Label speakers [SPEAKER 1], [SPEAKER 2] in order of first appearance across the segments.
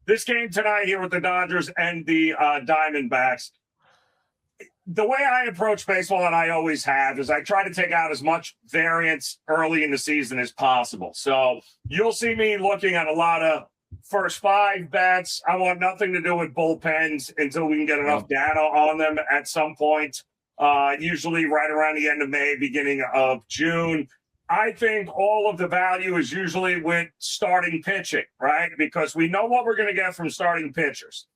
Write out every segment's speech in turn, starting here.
[SPEAKER 1] this game tonight here with the Dodgers and the Diamondbacks, the way I approach baseball, and I always have, is I try to take out as much variance early in the season as possible. So you'll see me looking at a lot of first five bets. I want nothing to do with bullpens until we can get enough data on them at some point, usually right around the end of May, beginning of June. I think all of the value is usually with starting pitching, right? Because we know what we're going to get from starting pitchers.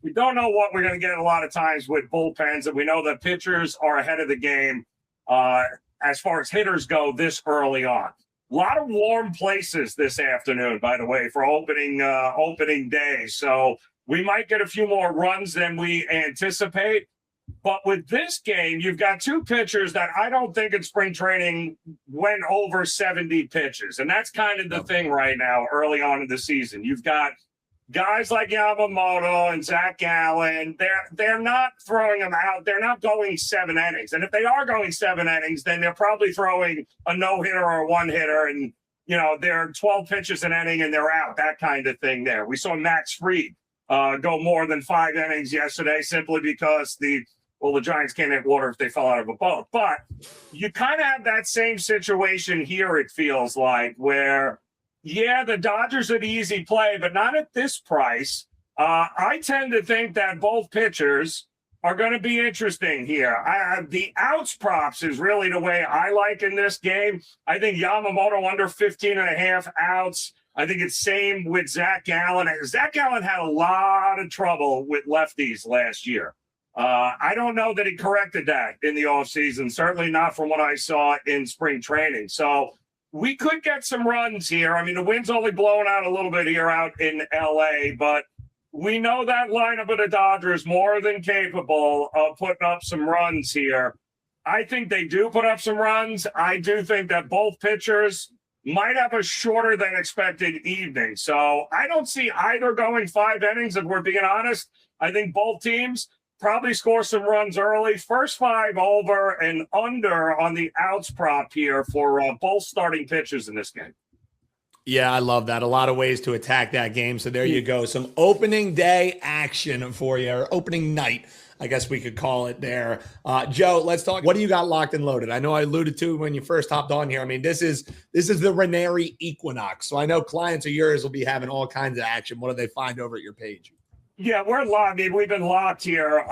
[SPEAKER 1] We don't know what we're going to get a lot of times with bullpens, and we know that pitchers are ahead of the game as far as hitters go this early on. A lot of warm places this afternoon, by the way, for opening day. So we might get a few more runs than we anticipate. But with this game, you've got two pitchers that I don't think in spring training went over 70 pitches. And that's kind of the thing right now, early on in the season. You've got guys like Yamamoto and Zach Gallen. They're not throwing them out. They're not going 7 innings. And if they are going 7 innings, then they're probably throwing a no-hitter or a one-hitter. And, you know, they're 12 pitches an inning and they're out, that kind of thing there. We saw Max Fried go more than 5 innings yesterday simply because the Giants can't hit water if they fell out of a boat. But you kind of have that same situation here, it feels like, where, yeah, the Dodgers are the easy play, but not at this price. I tend to think that both pitchers are going to be interesting here. The outs props is really the way I like in this game. I think Yamamoto under 15.5 outs. I think it's same with Zach Gallen. Zach Gallen had a lot of trouble with lefties last year. I don't know that he corrected that in the offseason, certainly not from what I saw in spring training. So we could get some runs here. I mean, the wind's only blowing out a little bit here out in L.A., but we know that lineup of the Dodgers more than capable of putting up some runs here. I think they do put up some runs. I do think that both pitchers might have a shorter than expected evening. So I don't see either going 5 innings, if we're being honest. I think both teams probably score some runs early. First 5 over and under on the outs prop here for both starting pitchers in this game.
[SPEAKER 2] Yeah, I love that. A lot of ways to attack that game. So there you go. Some opening day action for you, or opening night, I guess we could call it there. Joe, let's talk. What do you got locked and loaded? I know I alluded to when you first hopped on here. I mean, this is the Ranieri equinox. So I know clients of yours will be having all kinds of action. What do they find over at your page?
[SPEAKER 1] Yeah, we're locked. I mean, we've been locked here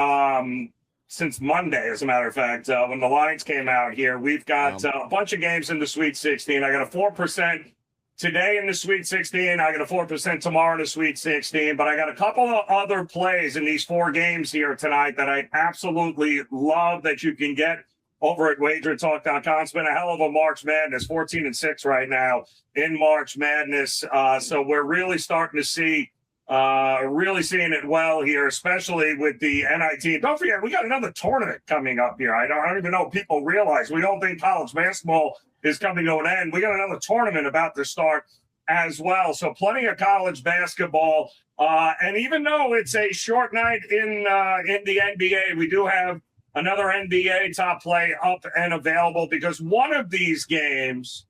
[SPEAKER 1] since Monday, as a matter of fact, when the lines came out here. We've got a bunch of games in the Sweet 16. I got a 4% today in the Sweet 16. I got a 4% tomorrow in the Sweet 16. But I got a couple of other plays in these 4 games here tonight that I absolutely love that you can get over at wagertalk.com. It's been a hell of a March Madness, 14-6 right now in March Madness. So we're really starting to see really seeing it well here, especially with the NIT. Don't forget, we got another tournament coming up here. I don't even know if people realize. We don't think college basketball is coming to an end. We got another tournament about to start as well. So plenty of college basketball. And even though it's a short night in the NBA, we do have another NBA top play up and available because one of these games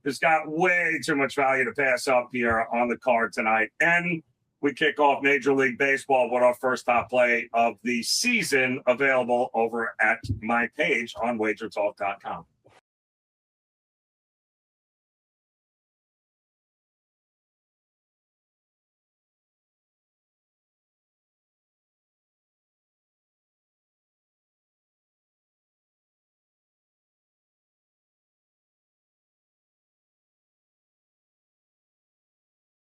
[SPEAKER 1] has got way too much value to pass up here on the card tonight. And we kick off Major League Baseball with our first top play of the season available over at my page on wagertalk.com.